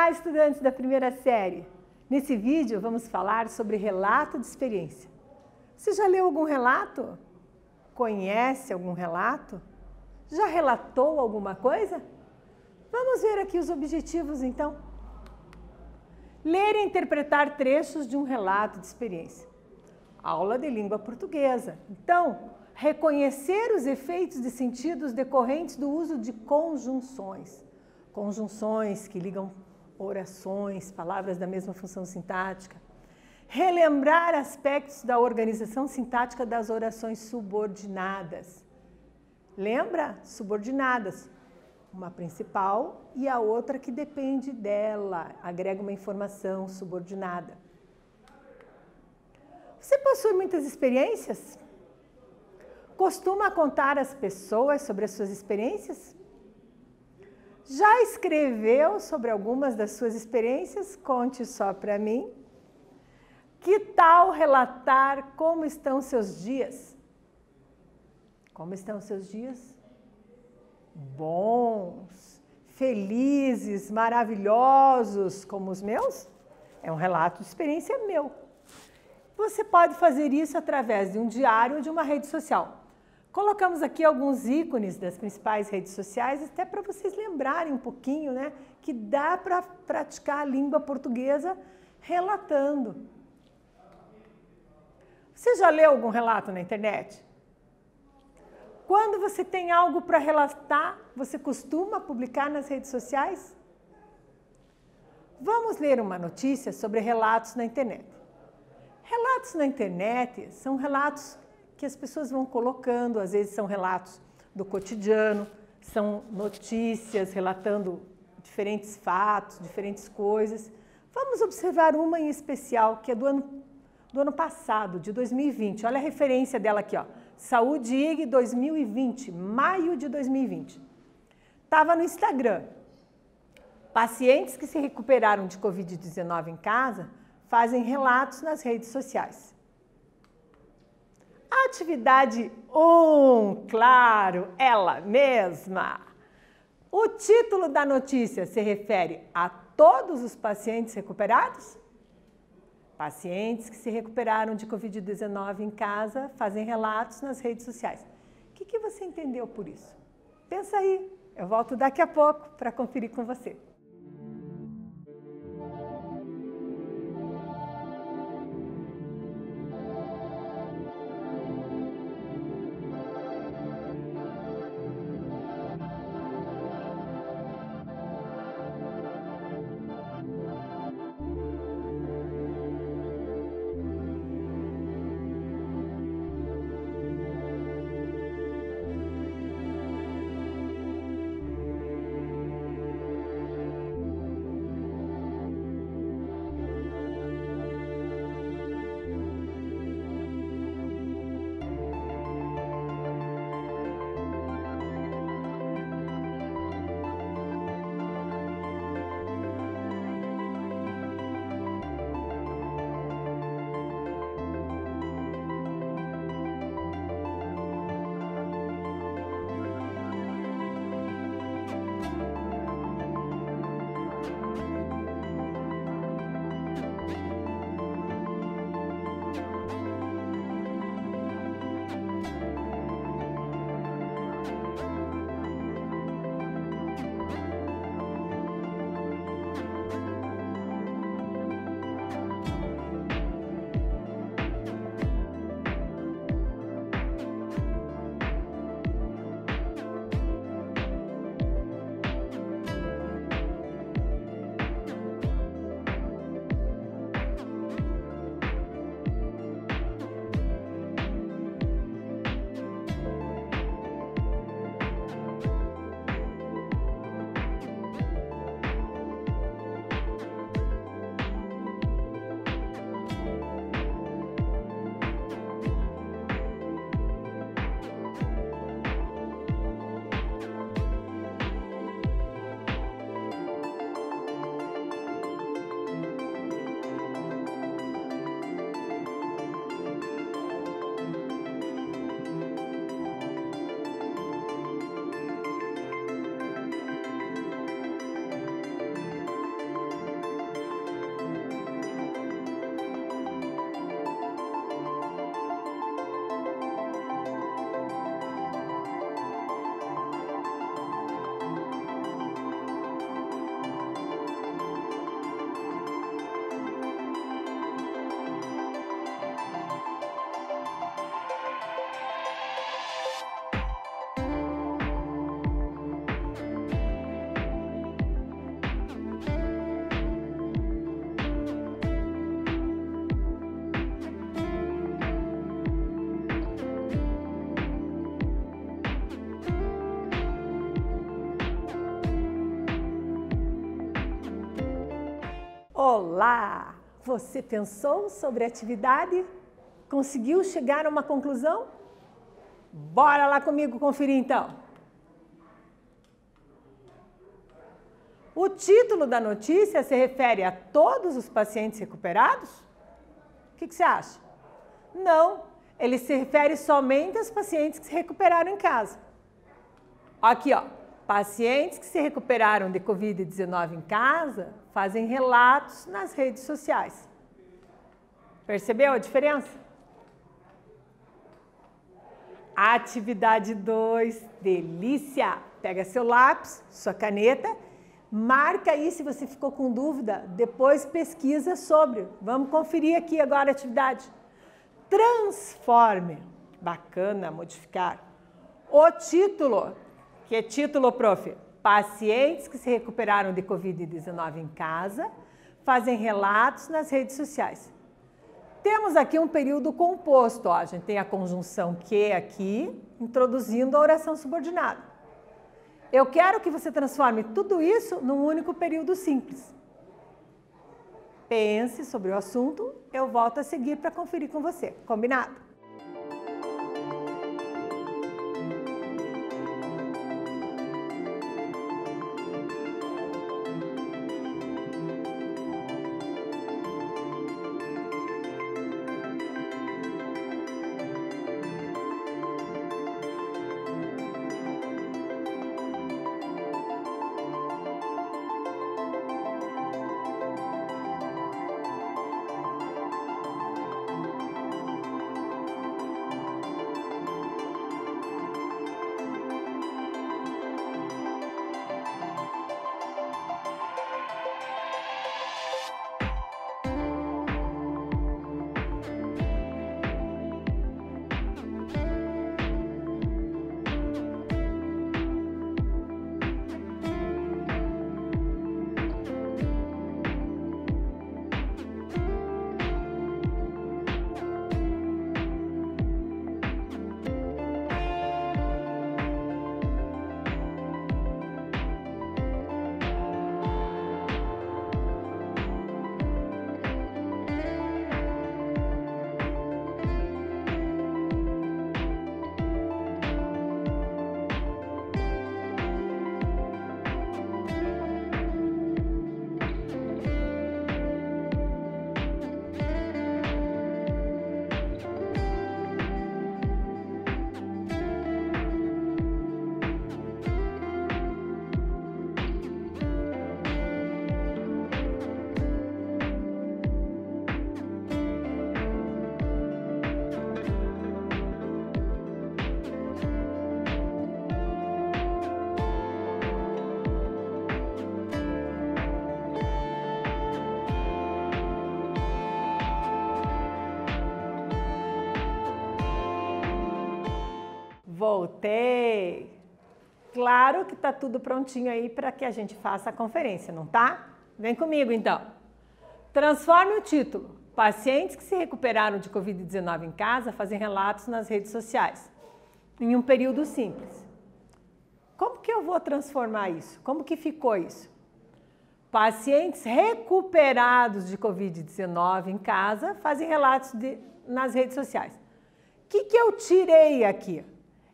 Olá, estudantes da primeira série! Nesse vídeo vamos falar sobre relato de experiência. Você já leu algum relato? Conhece algum relato? Já relatou alguma coisa? Vamos ver aqui os objetivos então. Ler e interpretar trechos de um relato de experiência. Aula de língua portuguesa. Então, reconhecer os efeitos de sentidos decorrentes do uso de conjunções. Conjunções que ligam orações, palavras da mesma função sintática. Relembrar aspectos da organização sintática das orações subordinadas. Lembra? Subordinadas. Uma principal e a outra que depende dela, agrega uma informação subordinada. Você possui muitas experiências? Costuma contar às pessoas sobre as suas experiências? Já escreveu sobre algumas das suas experiências? Conte só para mim. Que tal relatar como estão seus dias? Como estão seus dias? Bons, felizes, maravilhosos, como os meus? É um relato de experiência meu. Você pode fazer isso através de um diário ou de uma rede social. Colocamos aqui alguns ícones das principais redes sociais, até para vocês lembrarem um pouquinho, né, que dá para praticar a língua portuguesa relatando. Você já leu algum relato na internet? Quando você tem algo para relatar, você costuma publicar nas redes sociais? Vamos ler uma notícia sobre relatos na internet. Relatos na internet são relatos que as pessoas vão colocando, às vezes são relatos do cotidiano, são notícias relatando diferentes fatos, diferentes coisas. Vamos observar uma em especial, que é do ano passado, de 2020. Olha a referência dela aqui, ó. Saúde IG 2020, maio de 2020. Estava no Instagram. Pacientes que se recuperaram de Covid-19 em casa fazem relatos nas redes sociais. Atividade 1, claro, ela mesma. O título da notícia se refere a todos os pacientes recuperados? Pacientes que se recuperaram de Covid-19 em casa fazem relatos nas redes sociais. O que você entendeu por isso? Pensa aí, eu volto daqui a pouco para conferir com você. Olá! Você pensou sobre a atividade? Conseguiu chegar a uma conclusão? Bora lá comigo conferir então! O título da notícia se refere a todos os pacientes recuperados? O que você acha? Não, ele se refere somente aos pacientes que se recuperaram em casa. Aqui, ó, pacientes que se recuperaram de Covid-19 em casa fazem relatos nas redes sociais. Percebeu a diferença? Atividade 2, delícia! Pega seu lápis, sua caneta, marca aí se você ficou com dúvida, depois pesquisa sobre. Vamos conferir aqui agora a atividade. Transforme, bacana, modificar. O título, que título, prof? Pacientes que se recuperaram de Covid-19 em casa fazem relatos nas redes sociais. Temos aqui um período composto, ó. A gente tem a conjunção que aqui, introduzindo a oração subordinada. Eu quero que você transforme tudo isso num único período simples. Pense sobre o assunto, eu volto a seguir para conferir com você. Combinado? Voltei! Claro que está tudo prontinho aí para que a gente faça a conferência, não tá? Vem comigo então. Transforme o título. Pacientes que se recuperaram de Covid-19 em casa fazem relatos nas redes sociais, em um período simples. Como que eu vou transformar isso? Como que ficou isso? Pacientes recuperados de Covid-19 em casa fazem relatos nas redes sociais. O que eu tirei aqui?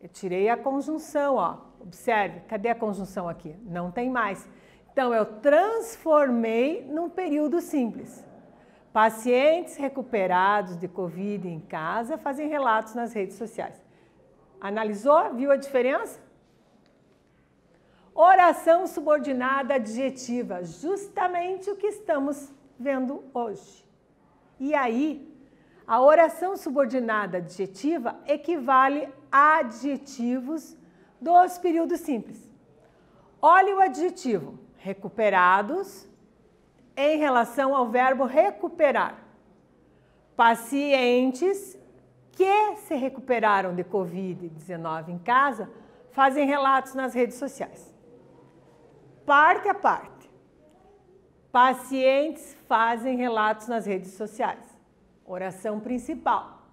Eu tirei a conjunção, ó. Observe, cadê a conjunção aqui? Não tem mais. Então, eu transformei num período simples. Pacientes recuperados de Covid em casa fazem relatos nas redes sociais. Analisou? Viu a diferença? Oração subordinada adjetiva, justamente o que estamos vendo hoje. E aí, a oração subordinada adjetiva equivale a adjetivos dos períodos simples. Olhe o adjetivo recuperados em relação ao verbo recuperar. Pacientes que se recuperaram de Covid-19 em casa fazem relatos nas redes sociais. Parte a parte. Pacientes fazem relatos nas redes sociais. Oração principal.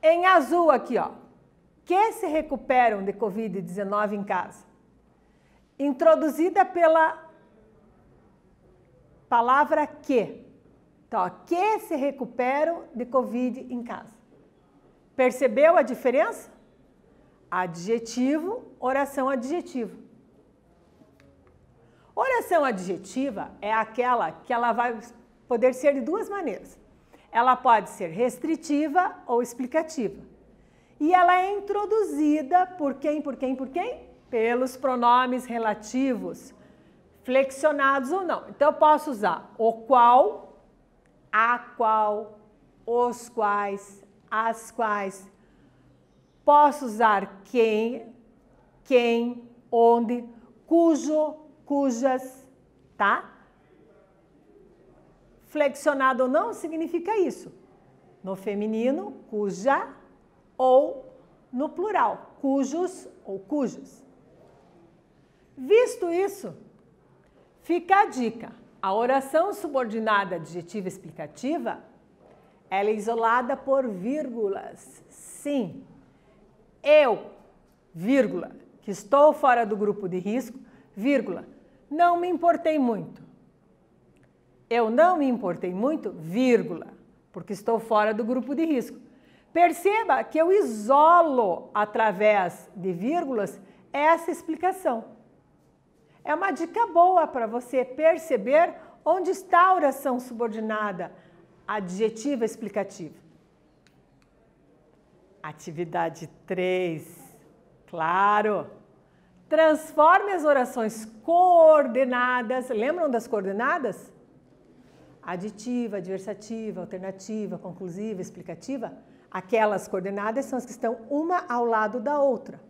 Em azul aqui, ó. Que se recuperam de Covid-19 em casa. Introduzida pela palavra que. Então, ó, que se recuperam de Covid em casa. Percebeu a diferença? Adjetivo, oração adjetiva. Oração adjetiva é aquela que ela vai poder ser de duas maneiras. Ela pode ser restritiva ou explicativa. E ela é introduzida por quem, por quem, por quem? Pelos pronomes relativos, flexionados ou não. Então, eu posso usar o qual, a qual, os quais, as quais. Posso usar quem, onde, cujo, cujas, tá? Flexionado ou não significa isso. No feminino, cuja, ou no plural, cujos ou cujas. Visto isso, fica a dica. A oração subordinada adjetiva explicativa, ela é isolada por vírgulas. Sim, eu, vírgula, que estou fora do grupo de risco, vírgula, não me importei muito. Eu não me importei muito, vírgula, porque estou fora do grupo de risco. Perceba que eu isolo, através de vírgulas, essa explicação. É uma dica boa para você perceber onde está a oração subordinada adjetiva explicativa. Atividade 3. Claro. Transforme as orações coordenadas. Lembram das coordenadas? Aditiva, adversativa, alternativa, conclusiva, explicativa. Aquelas coordenadas são as que estão uma ao lado da outra.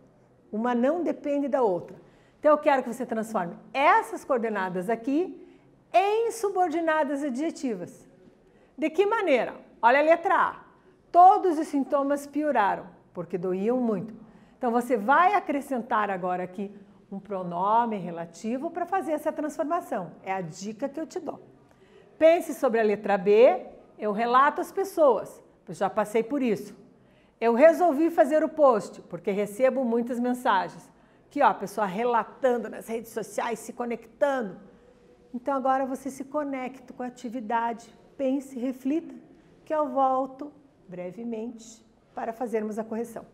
Uma não depende da outra. Então, eu quero que você transforme essas coordenadas aqui em subordinadas adjetivas. De que maneira? Olha a letra A. Todos os sintomas pioraram, porque doíam muito. Então, você vai acrescentar agora aqui um pronome relativo para fazer essa transformação. É a dica que eu te dou. Pense sobre a letra B. Eu relato as pessoas, eu já passei por isso. Eu resolvi fazer o post, porque recebo muitas mensagens. Aqui, ó, a pessoa relatando nas redes sociais, se conectando. Então, agora você se conecta com a atividade. Pense, reflita, que eu volto brevemente para fazermos a correção.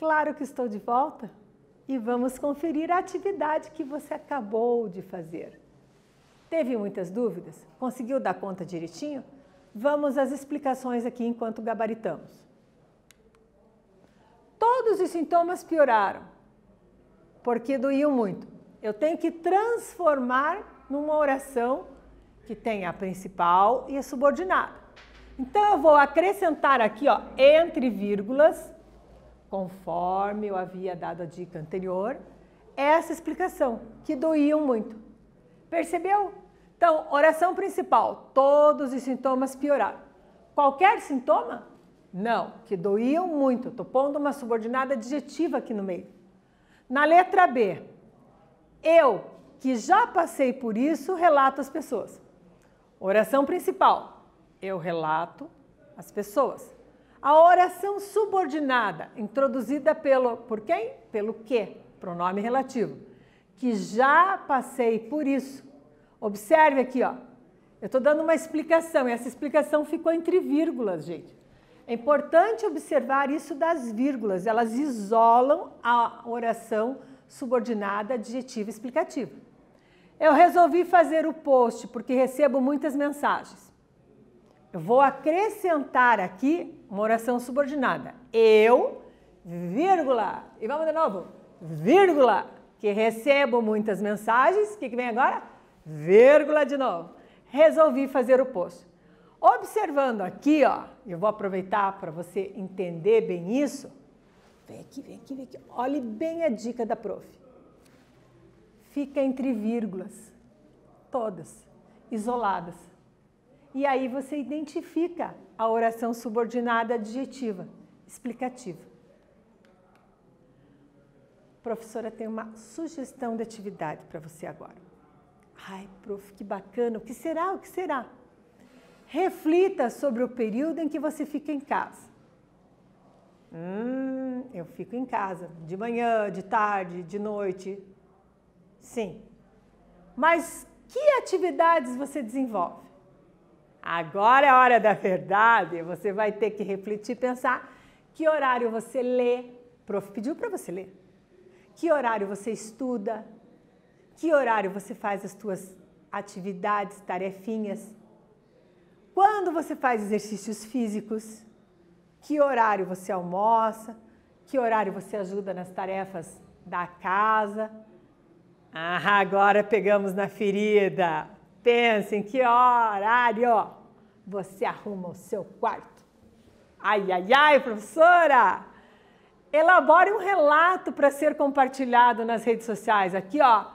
Claro que estou de volta e vamos conferir a atividade que você acabou de fazer. Teve muitas dúvidas? Conseguiu dar conta direitinho? Vamos às explicações aqui enquanto gabaritamos. Todos os sintomas pioraram, porque doíam muito. Eu tenho que transformar numa oração que tem a principal e a subordinada. Então, eu vou acrescentar aqui, ó, entre vírgulas, conforme eu havia dado a dica anterior, essa explicação, que doíam muito. Percebeu? Então, oração principal, todos os sintomas pioraram. Qualquer sintoma? Não, que doíam muito. Estou pondo uma subordinada adjetiva aqui no meio. Na letra B, eu, que já passei por isso, relato às pessoas. Oração principal, eu relato às pessoas. A oração subordinada, introduzida por quem? Pelo que? Pronome relativo. Que já passei por isso. Observe aqui, ó. Eu estou dando uma explicação e essa explicação ficou entre vírgulas, gente. É importante observar isso das vírgulas. Elas isolam a oração subordinada adjetiva explicativa. Eu resolvi fazer o post porque recebo muitas mensagens. Eu vou acrescentar aqui uma oração subordinada. Eu, vírgula, e vamos de novo, vírgula, que recebo muitas mensagens. O que vem agora? Vírgula de novo. Resolvi fazer o post. Observando aqui, ó, eu vou aproveitar para você entender bem isso. Vem aqui, vem aqui, vem aqui. Olhe bem a dica da prof. Fica entre vírgulas, todas, isoladas. E aí você identifica a oração subordinada adjetiva, explicativa. A professora tem uma sugestão de atividade para você agora. Ai, prof, que bacana, o que será? O que será? Reflita sobre o período em que você fica em casa. Eu fico em casa, de manhã, de tarde, de noite. Sim. Mas que atividades você desenvolve? Agora é a hora da verdade. Você vai ter que refletir e pensar que horário você lê. O prof pediu para você ler. Que horário você estuda? Que horário você faz as suas atividades, tarefinhas? Quando você faz exercícios físicos? Que horário você almoça? Que horário você ajuda nas tarefas da casa? Ah, agora pegamos na ferida. Pense em que horário você arruma o seu quarto. Ai, ai, ai, professora! Elabore um relato para ser compartilhado nas redes sociais. Aqui, ó,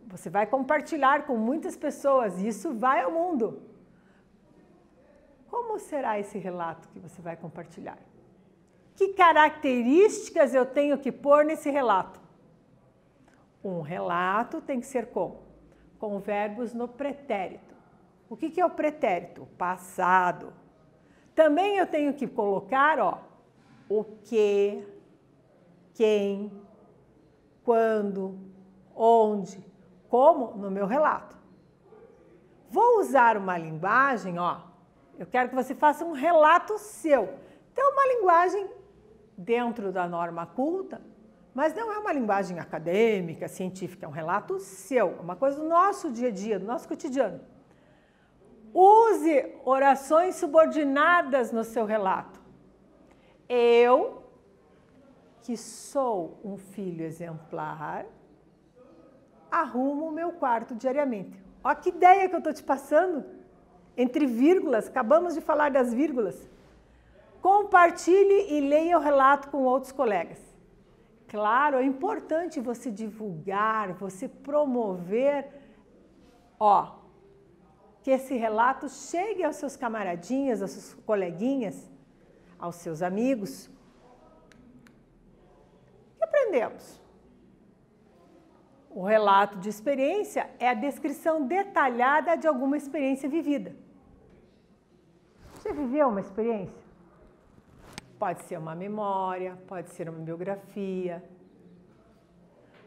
você vai compartilhar com muitas pessoas e isso vai ao mundo. Como será esse relato que você vai compartilhar? Que características eu tenho que pôr nesse relato? Um relato tem que ser como? Com verbos no pretérito. O que é o pretérito? O passado. Também eu tenho que colocar, ó, o que, quem, quando, onde, como no meu relato. Vou usar uma linguagem, ó, eu quero que você faça um relato seu. Então, uma linguagem dentro da norma culta, mas não é uma linguagem acadêmica, científica, é um relato seu, é uma coisa do nosso dia a dia, do nosso cotidiano. Use orações subordinadas no seu relato. Eu, que sou um filho exemplar, arrumo o meu quarto diariamente. Olha que ideia que eu estou te passando. Entre vírgulas, acabamos de falar das vírgulas. Compartilhe e leia o relato com outros colegas. Claro, é importante você divulgar, você promover, ó, que esse relato chegue aos seus camaradinhas, aos seus coleguinhas, aos seus amigos. O que aprendemos? O relato de experiência é a descrição detalhada de alguma experiência vivida. Você viveu uma experiência? Pode ser uma memória, pode ser uma biografia.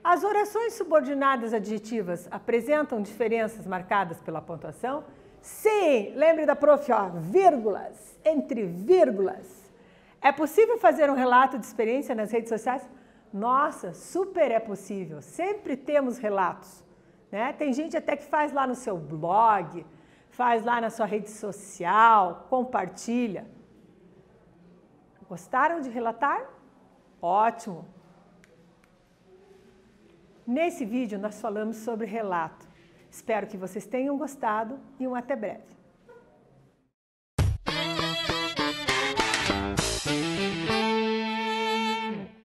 As orações subordinadas adjetivas apresentam diferenças marcadas pela pontuação? Sim! Lembre da prof, ó, vírgulas, entre vírgulas. É possível fazer um relato de experiência nas redes sociais? Nossa, super é possível. Sempre temos relatos, né? Tem gente até que faz lá no seu blog, faz lá na sua rede social, compartilha. Gostaram de relatar? Ótimo! Nesse vídeo nós falamos sobre relato. Espero que vocês tenham gostado e até breve.